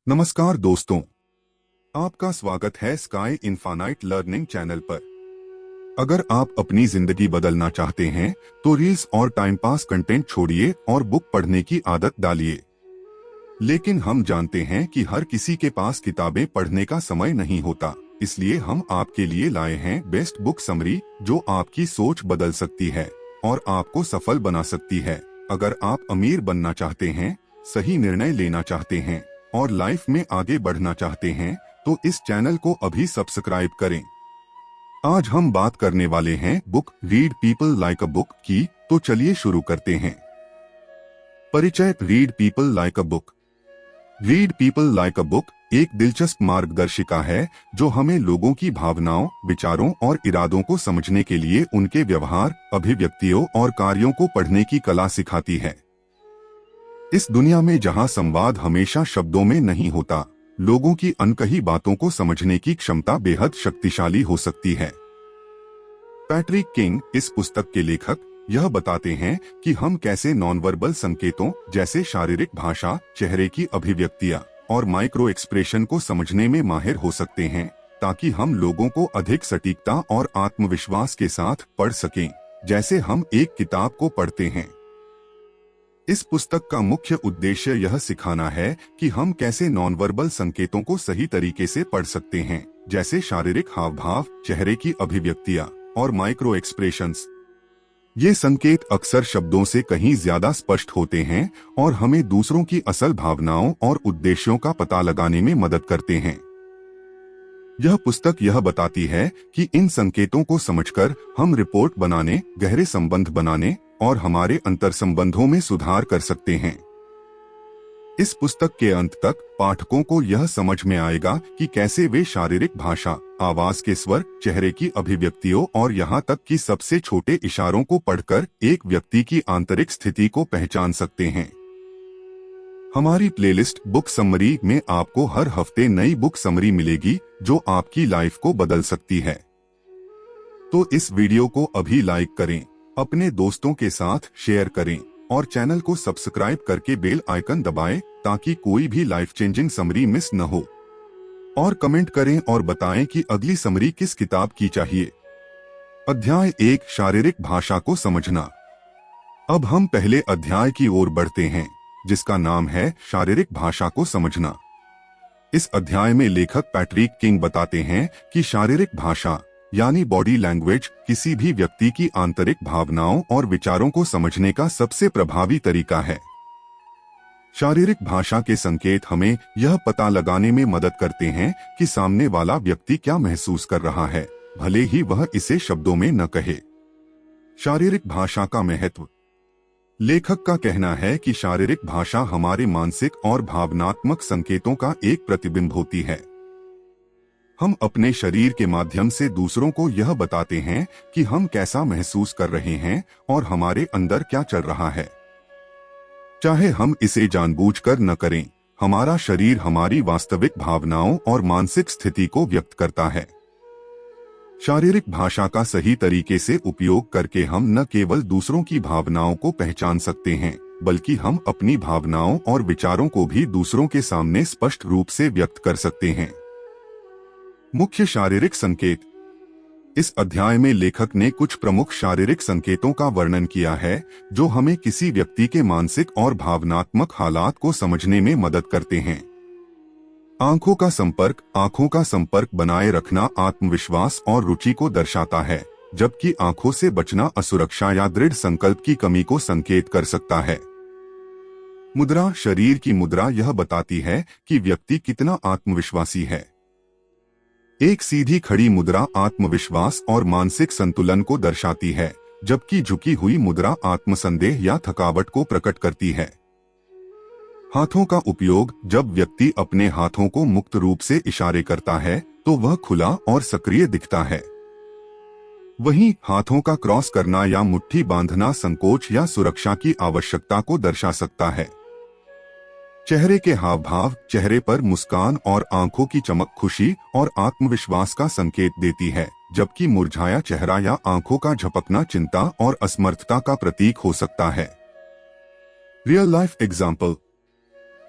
नमस्कार दोस्तों, आपका स्वागत है स्काई इनफानाइट लर्निंग चैनल पर। अगर आप अपनी जिंदगी बदलना चाहते हैं तो रील्स और टाइम पास कंटेंट छोड़िए और बुक पढ़ने की आदत डालिए। लेकिन हम जानते हैं कि हर किसी के पास किताबें पढ़ने का समय नहीं होता, इसलिए हम आपके लिए लाए हैं बेस्ट बुक समरी जो आपकी सोच बदल सकती है और आपको सफल बना सकती है। अगर आप अमीर बनना चाहते हैं, सही निर्णय लेना चाहते हैं और लाइफ में आगे बढ़ना चाहते हैं तो इस चैनल को अभी सब्सक्राइब करें। आज हम बात करने वाले हैं book read people like a book की, तो चलिए शुरू करते हैं। परिचय। Read people like a book. Read people like a book एक दिलचस्प मार्गदर्शिका है जो हमें लोगों की भावनाओं, विचारों और इरादों को समझने के लिए उनके व्यवहार, अभिव्यक्तियों और कार्यों को पढ़ने की कला सिखाती है। इस दुनिया में जहां संवाद हमेशा शब्दों में नहीं होता, लोगों की अनकही बातों को समझने की क्षमता बेहद शक्तिशाली हो सकती है। पैट्रिक किंग, इस पुस्तक के लेखक, यह बताते हैं कि हम कैसे नॉनवर्बल संकेतों जैसे शारीरिक भाषा, चेहरे की अभिव्यक्तियां और माइक्रो एक्सप्रेशन को समझने में माहिर हो सकते हैं, ताकि हम लोगों को अधिक सटीकता और आत्मविश्वास के साथ पढ़ सकें, जैसे हम एक किताब को पढ़ते हैं। इस पुस्तक का मुख्य उद्देश्य यह सिखाना है कि हम कैसे नॉनवर्बल संकेतों को सही तरीके से पढ़ सकते हैं, जैसे शारीरिक हाव भाव, चेहरे की अभिव्यक्तियां और माइक्रो एक्सप्रेशंस। ये संकेत अक्सर शब्दों से कहीं ज्यादा स्पष्ट होते हैं और हमें दूसरों की असल भावनाओं और उद्देश्यों का पता लगाने में मदद करते हैं। यह पुस्तक यह बताती है कि इन संकेतों को समझकर हम रिपोर्ट बनाने, गहरे संबंध बनाने और हमारे अंतर संबंधों में सुधार कर सकते हैं। इस पुस्तक के अंत तक पाठकों को यह समझ में आएगा कि कैसे वे शारीरिक भाषा, आवाज के स्वर, चेहरे की अभिव्यक्तियों और यहाँ तक कि सबसे छोटे इशारों को पढ़कर एक व्यक्ति की आंतरिक स्थिति को पहचान सकते हैं। हमारी प्लेलिस्ट बुक समरी में आपको हर हफ्ते नई बुक समरी मिलेगी जो आपकी लाइफ को बदल सकती है। तो इस वीडियो को अभी लाइक करें, अपने दोस्तों के साथ शेयर करें और चैनल को सब्सक्राइब करके बेल आइकन दबाएं ताकि कोई भी लाइफ चेंजिंग समरी मिस न हो। और कमेंट करें और बताएं कि अगली समरी किस किताब की चाहिए। अध्याय 1, शारीरिक भाषा को समझना। अब हम पहले अध्याय की ओर बढ़ते हैं, जिसका नाम है शारीरिक भाषा को समझना। इस अध्याय में लेखक पैट्रिक किंग बताते हैं कि शारीरिक भाषा यानी बॉडी लैंग्वेज किसी भी व्यक्ति की आंतरिक भावनाओं और विचारों को समझने का सबसे प्रभावी तरीका है। शारीरिक भाषा के संकेत हमें यह पता लगाने में मदद करते हैं कि सामने वाला व्यक्ति क्या महसूस कर रहा है, भले ही वह इसे शब्दों में न कहे। शारीरिक भाषा का महत्व। लेखक का कहना है कि शारीरिक भाषा हमारे मानसिक और भावनात्मक संकेतों का एक प्रतिबिंब होती है। हम अपने शरीर के माध्यम से दूसरों को यह बताते हैं कि हम कैसा महसूस कर रहे हैं और हमारे अंदर क्या चल रहा है। चाहे हम इसे जानबूझकर न करें, हमारा शरीर हमारी वास्तविक भावनाओं और मानसिक स्थिति को व्यक्त करता है। शारीरिक भाषा का सही तरीके से उपयोग करके हम न केवल दूसरों की भावनाओं को पहचान सकते हैं, बल्कि हम अपनी भावनाओं और विचारों को भी दूसरों के सामने स्पष्ट रूप से व्यक्त कर सकते हैं। मुख्य शारीरिक संकेत। इस अध्याय में लेखक ने कुछ प्रमुख शारीरिक संकेतों का वर्णन किया है जो हमें किसी व्यक्ति के मानसिक और भावनात्मक हालात को समझने में मदद करते हैं। आंखों का संपर्क। आंखों का संपर्क बनाए रखना आत्मविश्वास और रुचि को दर्शाता है, जबकि आंखों से बचना असुरक्षा या दृढ़ संकल्प की कमी को संकेत कर सकता है। मुद्रा। शरीर की मुद्रा यह बताती है कि व्यक्ति कितना आत्मविश्वासी है। एक सीधी खड़ी मुद्रा आत्मविश्वास और मानसिक संतुलन को दर्शाती है, जबकि झुकी हुई मुद्रा आत्मसंदेह या थकावट को प्रकट करती है। हाथों का उपयोग। जब व्यक्ति अपने हाथों को मुक्त रूप से इशारे करता है तो वह खुला और सक्रिय दिखता है। वहीं हाथों का क्रॉस करना या मुट्ठी बांधना संकोच या सुरक्षा की आवश्यकता को दर्शा सकता है। चेहरे के हाव भाव। चेहरे पर मुस्कान और आंखों की चमक खुशी और आत्मविश्वास का संकेत देती है, जबकि मुरझाया चेहरा या आंखों का झपकना चिंता और असमर्थता का प्रतीक हो सकता है। Real life example.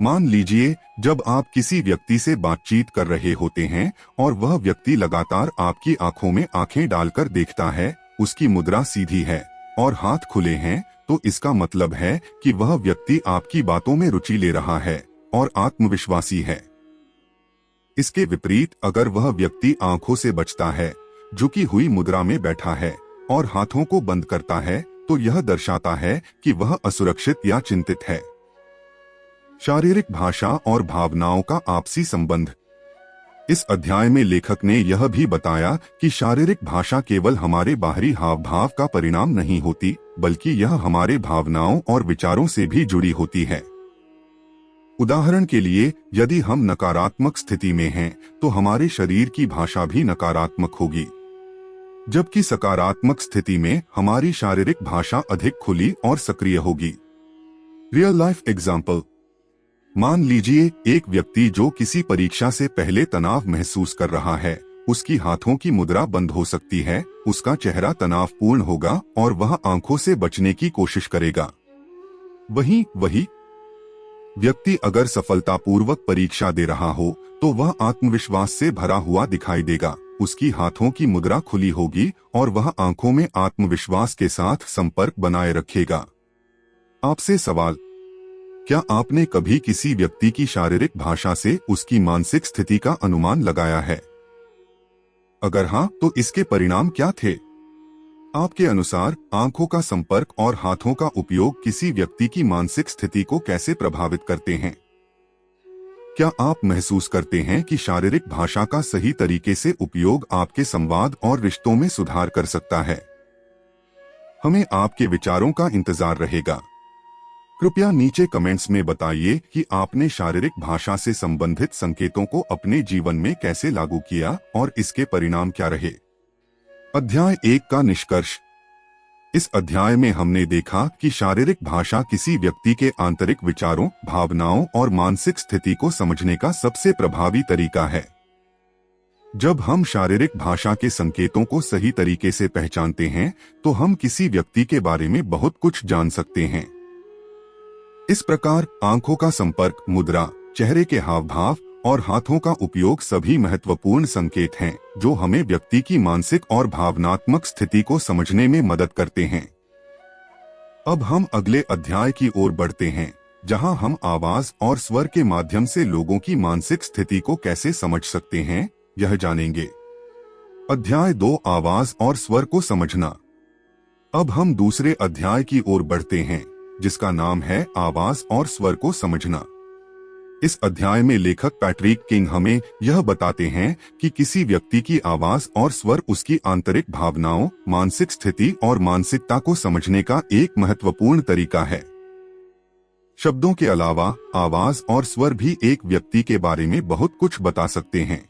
मान लीजिए जब आप किसी व्यक्ति से बातचीत कर रहे होते हैं और वह व्यक्ति लगातार आपकी आंखों में आंखें डालकर देखता है, उसकी मुद्रा सीधी है और हाथ खुले हैं, तो इसका मतलब है कि वह व्यक्ति आपकी बातों में रुचि ले रहा है और आत्मविश्वासी है। इसके विपरीत अगर वह व्यक्ति आंखों से बचता है, झुकी हुई मुद्रा में बैठा है और हाथों को बंद करता है, तो यह दर्शाता है कि वह असुरक्षित या चिंतित है। शारीरिक भाषा और भावनाओं का आपसी संबंध। इस अध्याय में लेखक ने यह भी बताया कि शारीरिक भाषा केवल हमारे बाहरी हाव भाव का परिणाम नहीं होती, बल्कि यह हमारे भावनाओं और विचारों से भी जुड़ी होती है। उदाहरण के लिए, यदि हम नकारात्मक स्थिति में हैं, तो हमारे शरीर की भाषा भी नकारात्मक होगी, जबकि सकारात्मक स्थिति में हमारी शारीरिक भाषा अधिक खुली और सक्रिय होगी। Real life example. मान लीजिए एक व्यक्ति जो किसी परीक्षा से पहले तनाव महसूस कर रहा है, उसकी हाथों की मुद्रा बंद हो सकती है, उसका चेहरा तनावपूर्ण होगा और वह आंखों से बचने की कोशिश करेगा। वही व्यक्ति अगर सफलतापूर्वक परीक्षा दे रहा हो, तो वह आत्मविश्वास से भरा हुआ दिखाई देगा, उसकी हाथों की मुद्रा खुली होगी और वह आंखों में आत्मविश्वास के साथ संपर्क बनाए रखेगा। आपसे सवाल, क्या आपने कभी किसी व्यक्ति की शारीरिक भाषा से उसकी मानसिक स्थिति का अनुमान लगाया है? अगर हाँ, तो इसके परिणाम क्या थे? आपके अनुसार आंखों का संपर्क और हाथों का उपयोग किसी व्यक्ति की मानसिक स्थिति को कैसे प्रभावित करते हैं? क्या आप महसूस करते हैं कि शारीरिक भाषा का सही तरीके से उपयोग आपके संवाद और रिश्तों में सुधार कर सकता है? हमें आपके विचारों का इंतजार रहेगा। कृपया नीचे कमेंट्स में बताइए कि आपने शारीरिक भाषा से संबंधित संकेतों को अपने जीवन में कैसे लागू किया और इसके परिणाम क्या रहे। अध्याय 1 का निष्कर्ष। इस अध्याय में हमने देखा कि शारीरिक भाषा किसी व्यक्ति के आंतरिक विचारों, भावनाओं और मानसिक स्थिति को समझने का सबसे प्रभावी तरीका है। जब हम शारीरिक भाषा के संकेतों को सही तरीके से पहचानते हैं, तो हम किसी व्यक्ति के बारे में बहुत कुछ जान सकते हैं। इस प्रकार आंखों का संपर्क, मुद्रा, चेहरे के हाव भाव और हाथों का उपयोग सभी महत्वपूर्ण संकेत हैं, जो हमें व्यक्ति की मानसिक और भावनात्मक स्थिति को समझने में मदद करते हैं। अब हम अगले अध्याय की ओर बढ़ते हैं, जहां हम आवाज और स्वर के माध्यम से लोगों की मानसिक स्थिति को कैसे समझ सकते हैं, यह जानेंगे। अध्याय 2, आवाज और स्वर को समझना। अब हम दूसरे अध्याय की ओर बढ़ते हैं, जिसका नाम है आवाज और स्वर को समझना। इस अध्याय में लेखक पैट्रिक किंग हमें यह बताते हैं कि किसी व्यक्ति की आवाज और स्वर उसकी आंतरिक भावनाओं, मानसिक स्थिति और मानसिकता को समझने का एक महत्वपूर्ण तरीका है। शब्दों के अलावा आवाज और स्वर भी एक व्यक्ति के बारे में बहुत कुछ बता सकते हैं।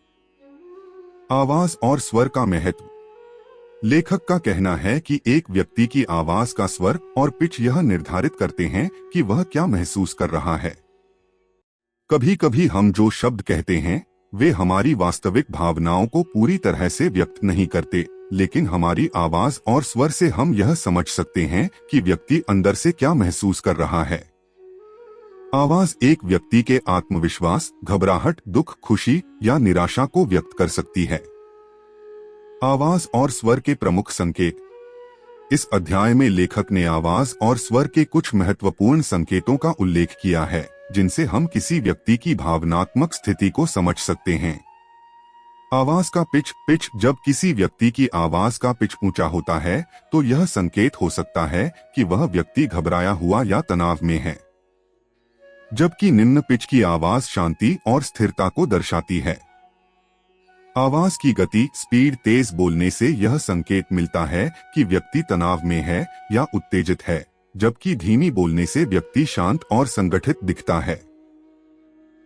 आवाज और स्वर का महत्व। लेखक का कहना है कि एक व्यक्ति की आवाज का स्वर और पिच यह निर्धारित करते हैं कि वह क्या महसूस कर रहा है। कभी कभी हम जो शब्द कहते हैं, वे हमारी वास्तविक भावनाओं को पूरी तरह से व्यक्त नहीं करते, लेकिन हमारी आवाज और स्वर से हम यह समझ सकते हैं कि व्यक्ति अंदर से क्या महसूस कर रहा है। आवाज एक व्यक्ति के आत्मविश्वास, घबराहट, दुख, खुशी या निराशा को व्यक्त कर सकती है। आवाज और स्वर के प्रमुख संकेत। इस अध्याय में लेखक ने आवाज और स्वर के कुछ महत्वपूर्ण संकेतों का उल्लेख किया है, जिनसे हम किसी व्यक्ति की भावनात्मक स्थिति को समझ सकते हैं। आवाज का पिच। जब किसी व्यक्ति की आवाज का पिच ऊंचा होता है, तो यह संकेत हो सकता है कि वह व्यक्ति घबराया हुआ या तनाव में है, जबकि निम्न पिच की आवाज शांति और स्थिरता को दर्शाती है। आवाज की गति, स्पीड। तेज बोलने से यह संकेत मिलता है कि व्यक्ति तनाव में है या उत्तेजित है, जबकि धीमी बोलने से व्यक्ति शांत और संगठित दिखता है।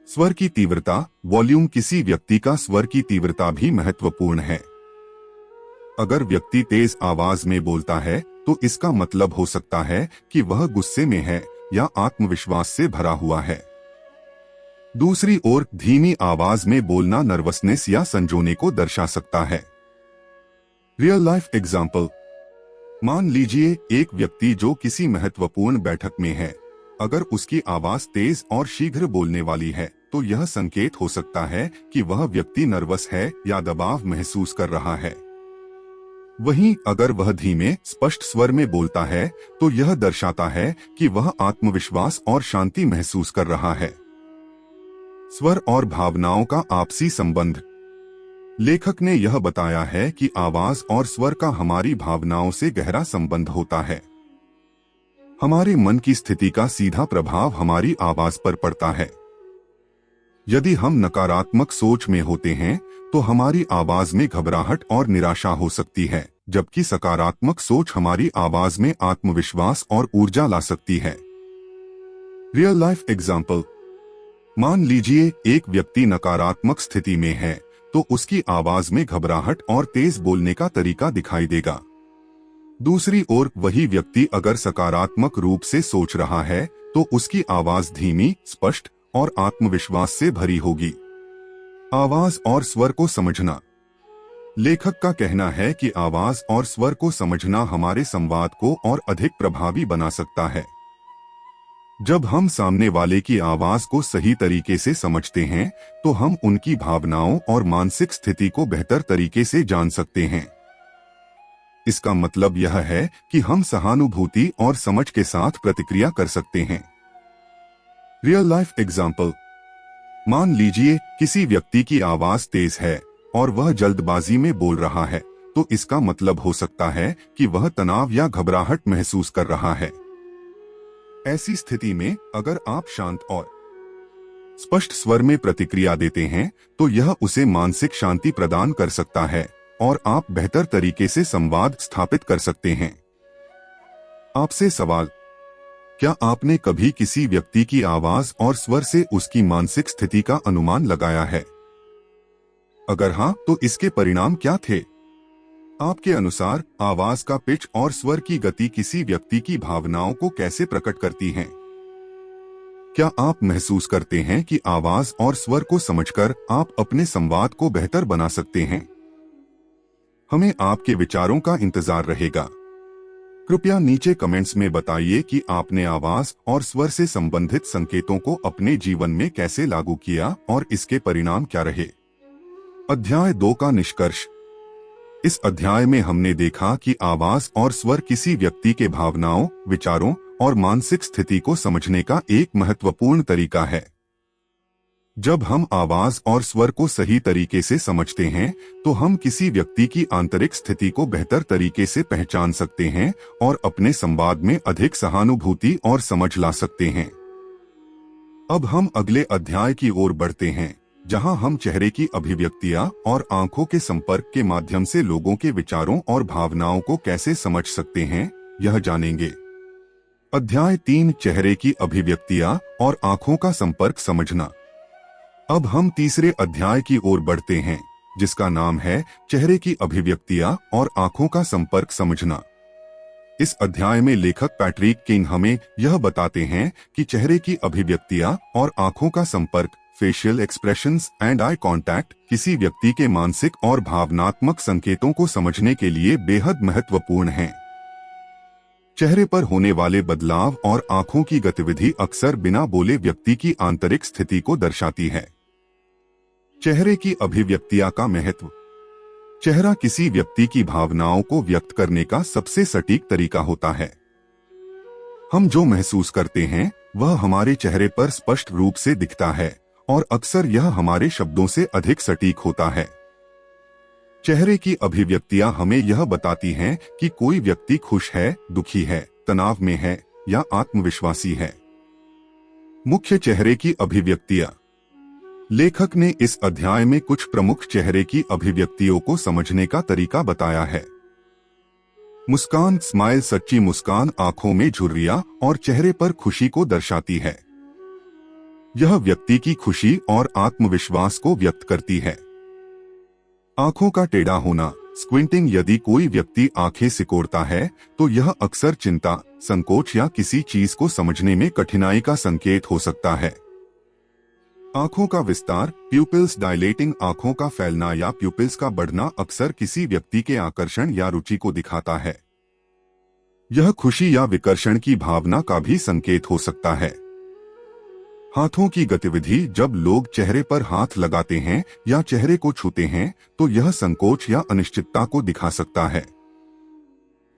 स्वर की तीव्रता, वॉल्यूम। किसी व्यक्ति का स्वर की तीव्रता भी महत्वपूर्ण है। अगर व्यक्ति तेज आवाज में बोलता है, तो इसका मतलब हो सकता है कि वह गुस्से में है या आत्मविश्वास से भरा हुआ है। दूसरी ओर धीमी आवाज में बोलना नर्वसनेस या संजोने को दर्शा सकता है। Real life example. मान लीजिए एक व्यक्ति जो किसी महत्वपूर्ण बैठक में है, अगर उसकी आवाज तेज और शीघ्र बोलने वाली है तो यह संकेत हो सकता है कि वह व्यक्ति नर्वस है या दबाव महसूस कर रहा है। वहीं अगर वह धीमे स्पष्ट स्वर में बोलता है तो यह दर्शाता है कि वह आत्मविश्वास और शांति महसूस कर रहा है। स्वर और भावनाओं का आपसी संबंध। लेखक ने यह बताया है कि आवाज और स्वर का हमारी भावनाओं से गहरा संबंध होता है। हमारे मन की स्थिति का सीधा प्रभाव हमारी आवाज पर पड़ता है। यदि हम नकारात्मक सोच में होते हैं तो हमारी आवाज में घबराहट और निराशा हो सकती है, जबकि सकारात्मक सोच हमारी आवाज में आत्मविश्वास और ऊर्जा ला सकती है। Real life example. मान लीजिए एक व्यक्ति नकारात्मक स्थिति में है तो उसकी आवाज में घबराहट और तेज बोलने का तरीका दिखाई देगा। दूसरी ओर वही व्यक्ति अगर सकारात्मक रूप से सोच रहा है तो उसकी आवाज धीमी, स्पष्ट और आत्मविश्वास से भरी होगी। आवाज और स्वर को समझना। लेखक का कहना है कि आवाज और स्वर को समझना हमारे संवाद को और अधिक प्रभावी बना सकता है। जब हम सामने वाले की आवाज को सही तरीके से समझते हैं तो हम उनकी भावनाओं और मानसिक स्थिति को बेहतर तरीके से जान सकते हैं। इसका मतलब यह है कि हम सहानुभूति और समझ के साथ प्रतिक्रिया कर सकते हैं। Real life example. मान लीजिए किसी व्यक्ति की आवाज तेज है और वह जल्दबाजी में बोल रहा है, तो इसका मतलब हो सकता है कि वह तनाव या घबराहट महसूस कर रहा है। ऐसी स्थिति में अगर आप शांत और स्पष्ट स्वर में प्रतिक्रिया देते हैं तो यह उसे मानसिक शांति प्रदान कर सकता है और आप बेहतर तरीके से संवाद स्थापित कर सकते हैं। आपसे सवाल। क्या आपने कभी किसी व्यक्ति की आवाज और स्वर से उसकी मानसिक स्थिति का अनुमान लगाया है? अगर हाँ, तो इसके परिणाम क्या थे? आपके अनुसार आवाज का पिच और स्वर की गति किसी व्यक्ति की भावनाओं को कैसे प्रकट करती हैं? क्या आप महसूस करते हैं कि आवाज और स्वर को समझकर आप अपने संवाद को बेहतर बना सकते हैं? हमें आपके विचारों का इंतजार रहेगा। कृपया नीचे कमेंट्स में बताइए कि आपने आवाज और स्वर से संबंधित संकेतों को अपने जीवन में कैसे लागू किया और इसके परिणाम क्या रहे। अध्याय 2 का निष्कर्ष। इस अध्याय में हमने देखा कि आवाज और स्वर किसी व्यक्ति के भावनाओं, विचारों और मानसिक स्थिति को समझने का एक महत्वपूर्ण तरीका है। जब हम आवाज और स्वर को सही तरीके से समझते हैं तो हम किसी व्यक्ति की आंतरिक स्थिति को बेहतर तरीके से पहचान सकते हैं और अपने संवाद में अधिक सहानुभूति और समझ ला सकते हैं। अब हम अगले अध्याय की ओर बढ़ते हैं, जहां हम चेहरे की अभिव्यक्तियां और आंखों के संपर्क के माध्यम से लोगों के विचारों और भावनाओं को कैसे समझ सकते हैं, यह जानेंगे। अध्याय 3, चेहरे की अभिव्यक्तियां और आंखों का संपर्क समझना। अब हम तीसरे अध्याय की ओर बढ़ते हैं, जिसका नाम है चेहरे की अभिव्यक्तियां और आंखों का संपर्क समझना। इस अध्याय में लेखक पैट्रिक किंग हमें यह बताते हैं कि चेहरे की अभिव्यक्तियां और आंखों का संपर्क, facial expressions and eye contact, किसी व्यक्ति के मानसिक और भावनात्मक संकेतों को समझने के लिए बेहद महत्वपूर्ण हैं। चेहरे पर होने वाले बदलाव और आंखों की गतिविधि अक्सर बिना बोले व्यक्ति की आंतरिक स्थिति को दर्शाती है। चेहरे की अभिव्यक्तियां का महत्व। चेहरा किसी व्यक्ति की भावनाओं को व्यक्त करने का सबसे सटीक तरीका होता है। हम जो महसूस करते हैं वह हमारे चेहरे पर स्पष्ट रूप से दिखता है और अक्सर यह हमारे शब्दों से अधिक सटीक होता है। चेहरे की अभिव्यक्तियां हमें यह बताती हैं कि कोई व्यक्ति खुश है, दुखी है, तनाव में है या आत्मविश्वासी है। मुख्य चेहरे की अभिव्यक्तियां। लेखक ने इस अध्याय में कुछ प्रमुख चेहरे की अभिव्यक्तियों को समझने का तरीका बताया है। मुस्कान, स्माइल, सच्ची मुस्कान आंखों में झुर्रियां और चेहरे पर खुशी को दर्शाती है। यह व्यक्ति की खुशी और आत्मविश्वास को व्यक्त करती है। आंखों का टेढ़ा होना, स्क्विंटिंग, यदि कोई व्यक्ति आंखें सिकोड़ता है तो यह अक्सर चिंता, संकोच या किसी चीज को समझने में कठिनाई का संकेत हो सकता है। आंखों का विस्तार, प्यूपिल्स डायलेटिंग, आंखों का फैलना या प्यूपिल्स का बढ़ना अक्सर किसी व्यक्ति के आकर्षण या रुचि को दिखाता है। यह खुशी या विकर्षण की भावना का भी संकेत हो सकता है। हाथों की गतिविधि, जब लोग चेहरे पर हाथ लगाते हैं या चेहरे को छूते हैं तो यह संकोच या अनिश्चितता को दिखा सकता है।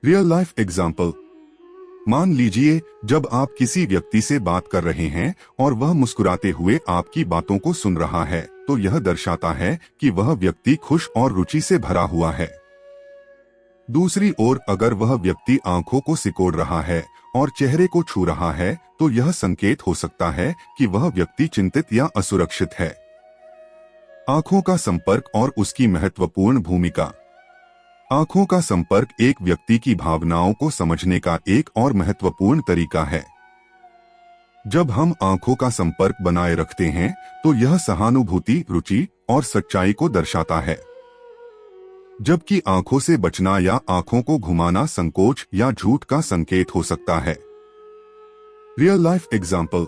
रियल लाइफ एग्जाम्पल, मान लीजिए जब आप किसी व्यक्ति से बात कर रहे हैं और वह मुस्कुराते हुए आपकी बातों को सुन रहा है तो यह दर्शाता है कि वह व्यक्ति खुश और रुचि से भरा हुआ है। दूसरी ओर अगर वह व्यक्ति आंखों को सिकोड़ रहा है और चेहरे को छू रहा है तो यह संकेत हो सकता है कि वह व्यक्ति चिंतित या असुरक्षित है। आंखों का संपर्क और उसकी महत्वपूर्ण भूमिका। आंखों का संपर्क एक व्यक्ति की भावनाओं को समझने का एक और महत्वपूर्ण तरीका है। जब हम आंखों का संपर्क बनाए रखते हैं तो यह सहानुभूति, रुचि और सच्चाई को दर्शाता है, जबकि आंखों से बचना या आंखों को घुमाना संकोच या झूठ का संकेत हो सकता है। रियल लाइफ एग्जाम्पल,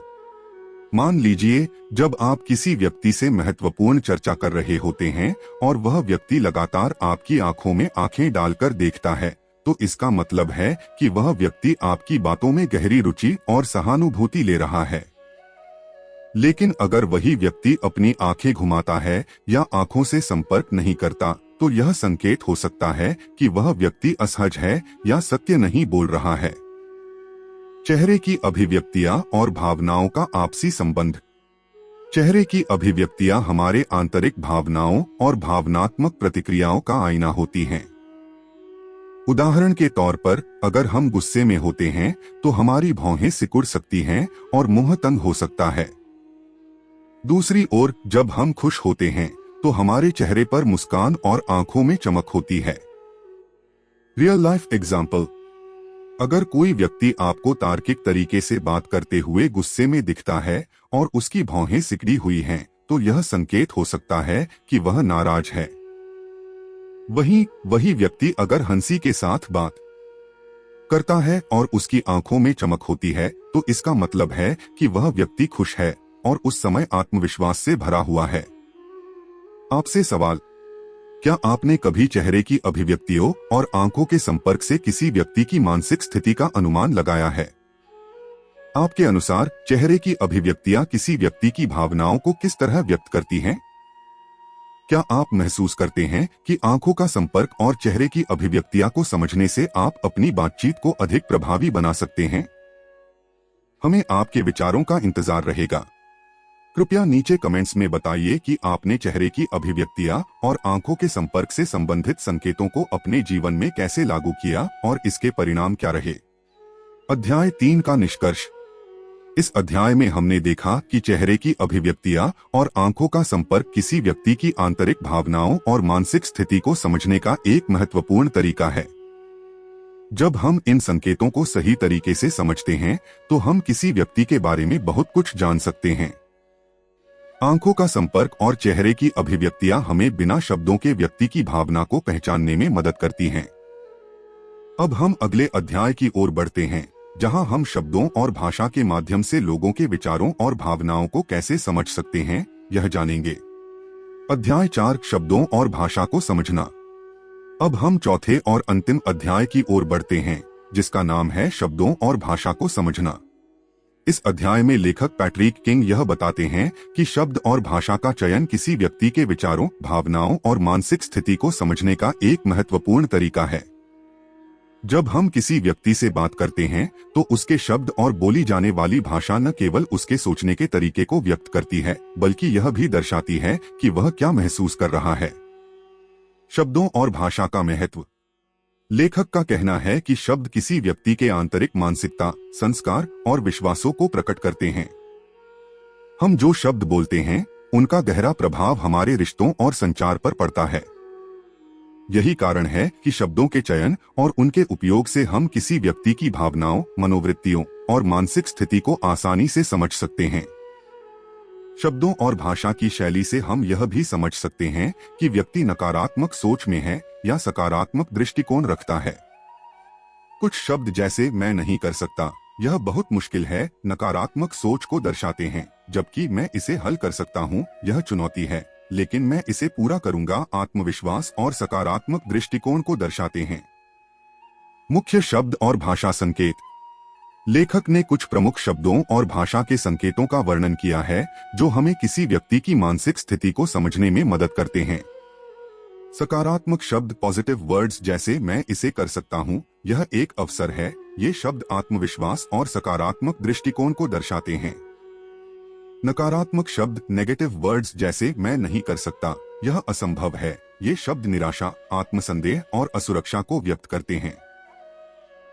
मान लीजिए जब आप किसी व्यक्ति से महत्वपूर्ण चर्चा कर रहे होते हैं और वह व्यक्ति लगातार आपकी आंखों में आंखें डालकर देखता है तो इसका मतलब है कि वह व्यक्ति आपकी बातों में गहरी रुचि और सहानुभूति ले रहा है। लेकिन अगर वही व्यक्ति अपनी आंखें घुमाता है या आंखों से संपर्क नहीं करता तो यह संकेत हो सकता है कि वह व्यक्ति असहज है या सत्य नहीं बोल रहा है। चेहरे की अभिव्यक्तियां और भावनाओं का आपसी संबंध। चेहरे की अभिव्यक्तियां हमारे आंतरिक भावनाओं और भावनात्मक प्रतिक्रियाओं का आईना होती हैं। उदाहरण के तौर पर अगर हम गुस्से में होते हैं तो हमारी भौहें सिकुड़ सकती हैं और मुंह तंग हो सकता है। दूसरी ओर जब हम खुश होते हैं तो हमारे चेहरे पर मुस्कान और आंखों में चमक होती है। रियल लाइफ एग्जाम्पल, अगर कोई व्यक्ति आपको तार्किक तरीके से बात करते हुए गुस्से में दिखता है और उसकी भौहें सिकड़ी हुई हैं, तो यह संकेत हो सकता है कि वह नाराज है। वही व्यक्ति अगर हंसी के साथ बात करता है और उसकी आंखों में चमक होती है तो इसका मतलब है कि वह व्यक्ति खुश है और उस समय आत्मविश्वास से भरा हुआ है। आपसे सवाल, क्या आपने कभी चेहरे की अभिव्यक्तियों और आंखों के संपर्क से किसी व्यक्ति की मानसिक स्थिति का अनुमान लगाया है? आपके अनुसार चेहरे की अभिव्यक्तियां किसी व्यक्ति की भावनाओं को किस तरह व्यक्त करती हैं? क्या आप महसूस करते हैं कि आंखों का संपर्क और चेहरे की अभिव्यक्तियां को समझने से आप अपनी बातचीत को अधिक प्रभावी बना सकते हैं? हमें आपके विचारों का इंतजार रहेगा। कृपया नीचे कमेंट्स में बताइए कि आपने चेहरे की अभिव्यक्तियां और आंखों के संपर्क से संबंधित संकेतों को अपने जीवन में कैसे लागू किया और इसके परिणाम क्या रहे। अध्याय 3 का निष्कर्ष। इस अध्याय में हमने देखा कि चेहरे की अभिव्यक्तियां और आंखों का संपर्क किसी व्यक्ति की आंतरिक भावनाओं और मानसिक स्थिति को समझने का एक महत्वपूर्ण तरीका है। जब हम इन संकेतों को सही तरीके से समझते हैं तो हम किसी व्यक्ति के बारे में बहुत कुछ जान सकते हैं। आंखों का संपर्क और चेहरे की अभिव्यक्तियां हमें बिना शब्दों के व्यक्ति की भावना को पहचानने में मदद करती हैं। अब हम अगले अध्याय की ओर बढ़ते हैं, जहां हम शब्दों और भाषा के माध्यम से लोगों के विचारों और भावनाओं को कैसे समझ सकते हैं, यह जानेंगे। अध्याय 4, शब्दों और भाषा को समझना। अब हम चौथे और अंतिम अध्याय की ओर बढ़ते हैं, जिसका नाम है शब्दों और भाषा को समझना। इस अध्याय में लेखक पैट्रिक किंग यह बताते हैं कि शब्द और भाषा का चयन किसी व्यक्ति के विचारों, भावनाओं और मानसिक स्थिति को समझने का एक महत्वपूर्ण तरीका है। जब हम किसी व्यक्ति से बात करते हैं तो उसके शब्द और बोली जाने वाली भाषा न केवल उसके सोचने के तरीके को व्यक्त करती है, बल्कि यह भी दर्शाती है कि वह क्या महसूस कर रहा है। शब्दों और भाषा का महत्व। लेखक का कहना है कि शब्द किसी व्यक्ति के आंतरिक मानसिकता, संस्कार और विश्वासों को प्रकट करते हैं। हम जो शब्द बोलते हैं उनका गहरा प्रभाव हमारे रिश्तों और संचार पर पड़ता है। यही कारण है कि शब्दों के चयन और उनके उपयोग से हम किसी व्यक्ति की भावनाओं, मनोवृत्तियों और मानसिक स्थिति को आसानी से समझ सकते हैं। शब्दों और भाषा की शैली से हम यह भी समझ सकते हैं कि व्यक्ति नकारात्मक सोच में है या सकारात्मक दृष्टिकोण रखता है। कुछ शब्द जैसे मैं नहीं कर सकता, यह बहुत मुश्किल है, नकारात्मक सोच को दर्शाते हैं, जबकि मैं इसे हल कर सकता हूँ, यह चुनौती है, लेकिन मैं इसे पूरा करूंगा, आत्मविश्वास और सकारात्मक दृष्टिकोण को दर्शाते हैं। मुख्य शब्द और भाषा संकेत। लेखक ने कुछ प्रमुख शब्दों और भाषा के संकेतों का वर्णन किया है जो हमें किसी व्यक्ति की मानसिक स्थिति को समझने में मदद करते हैं। सकारात्मक शब्द पॉजिटिव वर्ड्स जैसे मैं इसे कर सकता हूँ, यह एक अवसर है। ये शब्द आत्मविश्वास और सकारात्मक दृष्टिकोण को दर्शाते हैं। नकारात्मक शब्द नेगेटिव वर्ड्स जैसे मैं नहीं कर सकता, यह असंभव है। ये शब्द निराशा, आत्मसंदेह और असुरक्षा को व्यक्त करते हैं।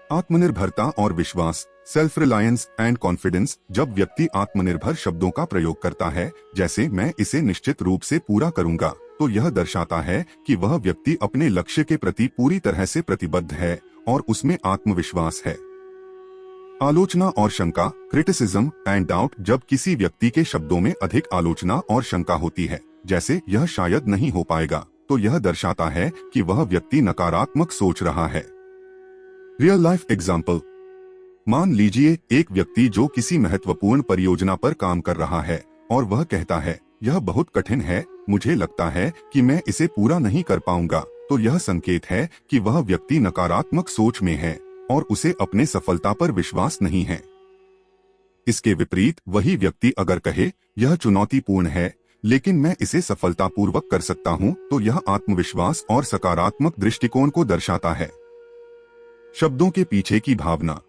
आत्मनिर्भरता और विश्वास सेल्फ रिलायंस एंड कॉन्फिडेंस। जब व्यक्ति आत्मनिर्भर शब्दों का प्रयोग करता है, जैसे मैं इसे निश्चित रूप से पूरा करूंगा, तो यह दर्शाता है कि वह व्यक्ति अपने लक्ष्य के प्रति पूरी तरह से प्रतिबद्ध है और उसमें आत्मविश्वास है। आलोचना और शंका क्रिटिसिज्म एंड डाउट। जब किसी व्यक्ति के शब्दों में अधिक आलोचना और शंका होती है, जैसे यह शायद नहीं हो पाएगा, तो यह दर्शाता है कि वह व्यक्ति नकारात्मक सोच रहा है। Real life example. मान लीजिए एक व्यक्ति जो किसी महत्वपूर्ण परियोजना पर काम कर रहा है और वह कहता है, यह बहुत कठिन है, मुझे लगता है कि मैं इसे पूरा नहीं कर पाऊंगा, तो यह संकेत है कि वह व्यक्ति नकारात्मक सोच में है और उसे अपने सफलता पर विश्वास नहीं है। इसके विपरीत वही व्यक्ति अगर कहे, यह चुनौतीपूर्ण है लेकिन मैं इसे सफलतापूर्वक कर सकता हूं, तो यह आत्मविश्वास और सकारात्मक दृष्टिकोण को दर्शाता है। शब्दों के पीछे की भावना।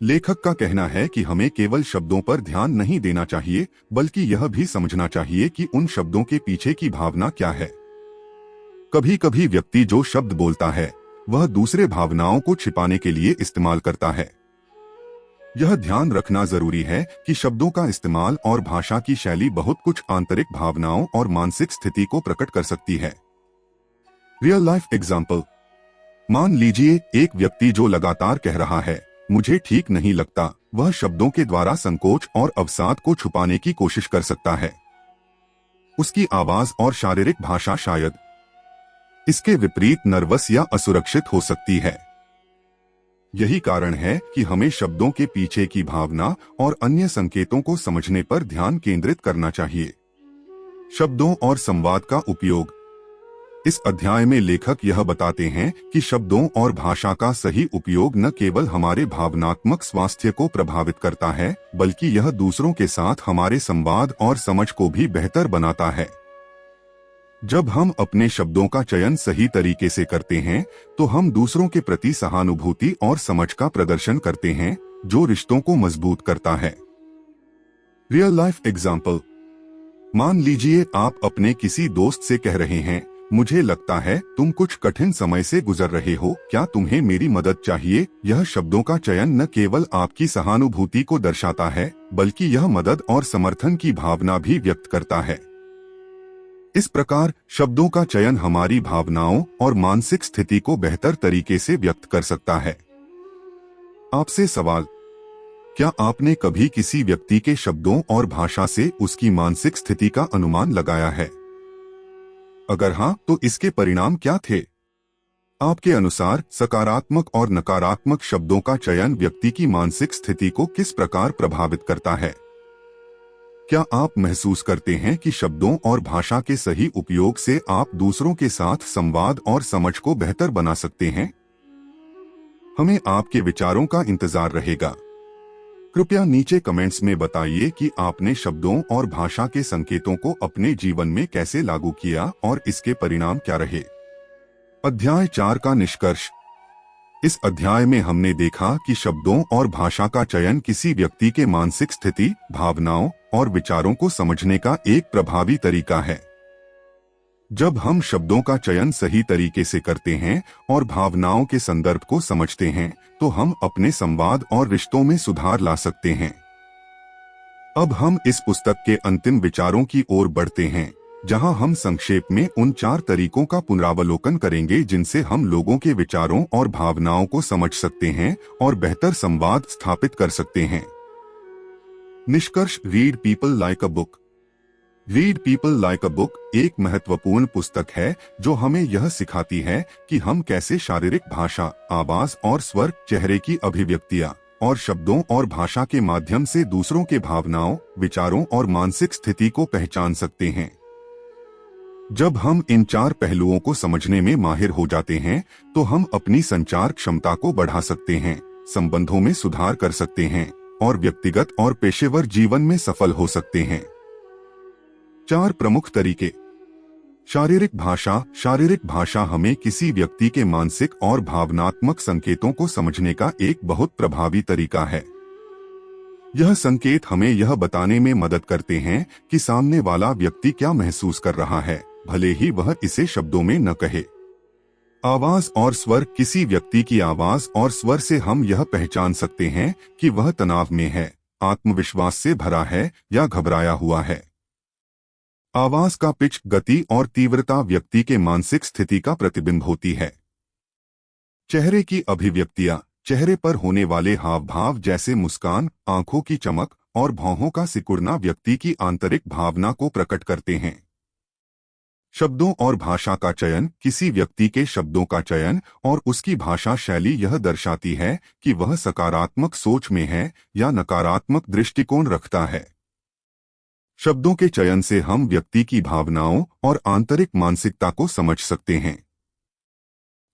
लेखक का कहना है कि हमें केवल शब्दों पर ध्यान नहीं देना चाहिए, बल्कि यह भी समझना चाहिए कि उन शब्दों के पीछे की भावना क्या है। कभी कभी व्यक्ति जो शब्द बोलता है वह दूसरे भावनाओं को छिपाने के लिए इस्तेमाल करता है। यह ध्यान रखना जरूरी है कि शब्दों का इस्तेमाल और भाषा की शैली बहुत कुछ आंतरिक भावनाओं और मानसिक स्थिति को प्रकट कर सकती है। Real life example. मान लीजिए एक व्यक्ति जो लगातार कह रहा है, मुझे ठीक नहीं लगता, वह शब्दों के द्वारा संकोच और अवसाद को छुपाने की कोशिश कर सकता है। उसकी आवाज और शारीरिक भाषा शायद इसके विपरीत नर्वस या असुरक्षित हो सकती है। यही कारण है कि हमें शब्दों के पीछे की भावना और अन्य संकेतों को समझने पर ध्यान केंद्रित करना चाहिए। शब्दों और संवाद का उपयोग। इस अध्याय में लेखक यह बताते हैं कि शब्दों और भाषा का सही उपयोग न केवल हमारे भावनात्मक स्वास्थ्य को प्रभावित करता है, बल्कि यह दूसरों के साथ हमारे संवाद और समझ को भी बेहतर बनाता है। जब हम अपने शब्दों का चयन सही तरीके से करते हैं, तो हम दूसरों के प्रति सहानुभूति और समझ का प्रदर्शन करते हैं, जो रिश्तों को मजबूत करता है। Real life example. मान लीजिए आप अपने किसी दोस्त से कह रहे हैं, मुझे लगता है तुम कुछ कठिन समय से गुजर रहे हो, क्या तुम्हें मेरी मदद चाहिए? यह शब्दों का चयन न केवल आपकी सहानुभूति को दर्शाता है, बल्कि यह मदद और समर्थन की भावना भी व्यक्त करता है। इस प्रकार शब्दों का चयन हमारी भावनाओं और मानसिक स्थिति को बेहतर तरीके से व्यक्त कर सकता है। आपसे सवाल, क्या आपने कभी किसी व्यक्ति के शब्दों और भाषा से उसकी मानसिक स्थिति का अनुमान लगाया है? अगर हाँ, तो इसके परिणाम क्या थे? आपके अनुसार सकारात्मक और नकारात्मक शब्दों का चयन व्यक्ति की मानसिक स्थिति को किस प्रकार प्रभावित करता है? क्या आप महसूस करते हैं कि शब्दों और भाषा के सही उपयोग से आप दूसरों के साथ संवाद और समझ को बेहतर बना सकते हैं? हमें आपके विचारों का इंतजार रहेगा। कृपया नीचे कमेंट्स में बताइए कि आपने शब्दों और भाषा के संकेतों को अपने जीवन में कैसे लागू किया और इसके परिणाम क्या रहे। अध्याय 4 का निष्कर्ष। इस अध्याय में हमने देखा कि शब्दों और भाषा का चयन किसी व्यक्ति के मानसिक स्थिति, भावनाओं और विचारों को समझने का एक प्रभावी तरीका है। जब हम शब्दों का चयन सही तरीके से करते हैं और भावनाओं के संदर्भ को समझते हैं, तो हम अपने संवाद और रिश्तों में सुधार ला सकते हैं। अब हम इस पुस्तक के अंतिम विचारों की ओर बढ़ते हैं, जहां हम संक्षेप में उन 4 तरीकों का पुनरावलोकन करेंगे जिनसे हम लोगों के विचारों और भावनाओं को समझ सकते हैं और बेहतर संवाद स्थापित कर सकते हैं। निष्कर्ष। Read people like a book. Read people like a book एक महत्वपूर्ण पुस्तक है जो हमें यह सिखाती है कि हम कैसे शारीरिक भाषा, आवाज और स्वर, चेहरे की अभिव्यक्तियां और शब्दों और भाषा के माध्यम से दूसरों के भावनाओं, विचारों और मानसिक स्थिति को पहचान सकते हैं। जब हम इन 4 पहलुओं को समझने में माहिर हो जाते हैं तो हम अपनी संचार क्षमता को बढ़ा सकते हैं, संबंधों में सुधार कर सकते हैं और व्यक्तिगत और पेशेवर जीवन में सफल हो सकते हैं। 4 प्रमुख तरीके। शारीरिक भाषा हमें किसी व्यक्ति के मानसिक और भावनात्मक संकेतों को समझने का एक बहुत प्रभावी तरीका है। यह संकेत हमें यह बताने में मदद करते हैं कि सामने वाला व्यक्ति क्या महसूस कर रहा है, भले ही वह इसे शब्दों में न कहे। आवाज और स्वर। किसी व्यक्ति की आवाज और स्वर से हम यह पहचान सकते हैं कि वह तनाव में है, आत्मविश्वास से भरा है या घबराया हुआ है। आवाज का पिच, गति और तीव्रता व्यक्ति के मानसिक स्थिति का प्रतिबिंब होती है। चेहरे की अभिव्यक्तियां। चेहरे पर होने वाले हाव भाव जैसे मुस्कान, आंखों की चमक और भौहों का सिकुड़ना व्यक्ति की आंतरिक भावना को प्रकट करते हैं। शब्दों और भाषा का चयन। किसी व्यक्ति के शब्दों का चयन और उसकी भाषा शैली यह दर्शाती है कि वह सकारात्मक सोच में है या नकारात्मक दृष्टिकोण रखता है। शब्दों के चयन से हम व्यक्ति की भावनाओं और आंतरिक मानसिकता को समझ सकते हैं।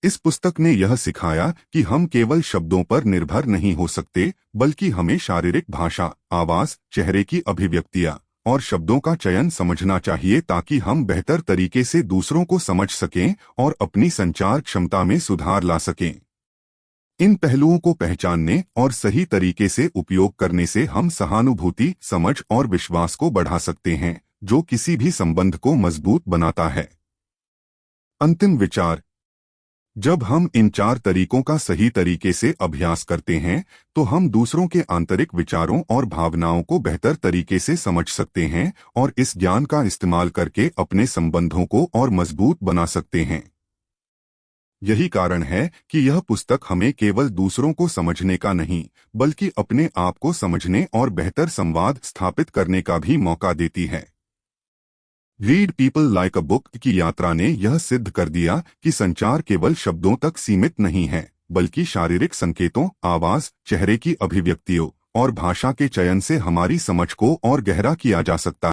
इस पुस्तक ने यह सिखाया कि हम केवल शब्दों पर निर्भर नहीं हो सकते, बल्कि हमें शारीरिक भाषा, आवाज, चेहरे की अभिव्यक्तियां और शब्दों का चयन समझना चाहिए ताकि हम बेहतर तरीके से दूसरों को समझ सकें और अपनी संचार क्षमता में सुधार ला सकें। इन पहलुओं को पहचानने और सही तरीके से उपयोग करने से हम सहानुभूति, समझ और विश्वास को बढ़ा सकते हैं, जो किसी भी संबंध को मजबूत बनाता है। अंतिम विचार। जब हम इन 4 तरीकों का सही तरीके से अभ्यास करते हैं तो हम दूसरों के आंतरिक विचारों और भावनाओं को बेहतर तरीके से समझ सकते हैं और इस ज्ञान का इस्तेमाल करके अपने संबंधों को और मजबूत बना सकते हैं। यही कारण है कि यह पुस्तक हमें केवल दूसरों को समझने का नहीं, बल्कि अपने आप को समझने और बेहतर संवाद स्थापित करने का भी मौका देती है। Read people like a book की यात्रा ने यह सिद्ध कर दिया कि संचार केवल शब्दों तक सीमित नहीं है, बल्कि शारीरिक संकेतों, आवाज, चेहरे की अभिव्यक्तियों और भाषा के चयन से हमारी समझ को और गहरा किया जा सकता है।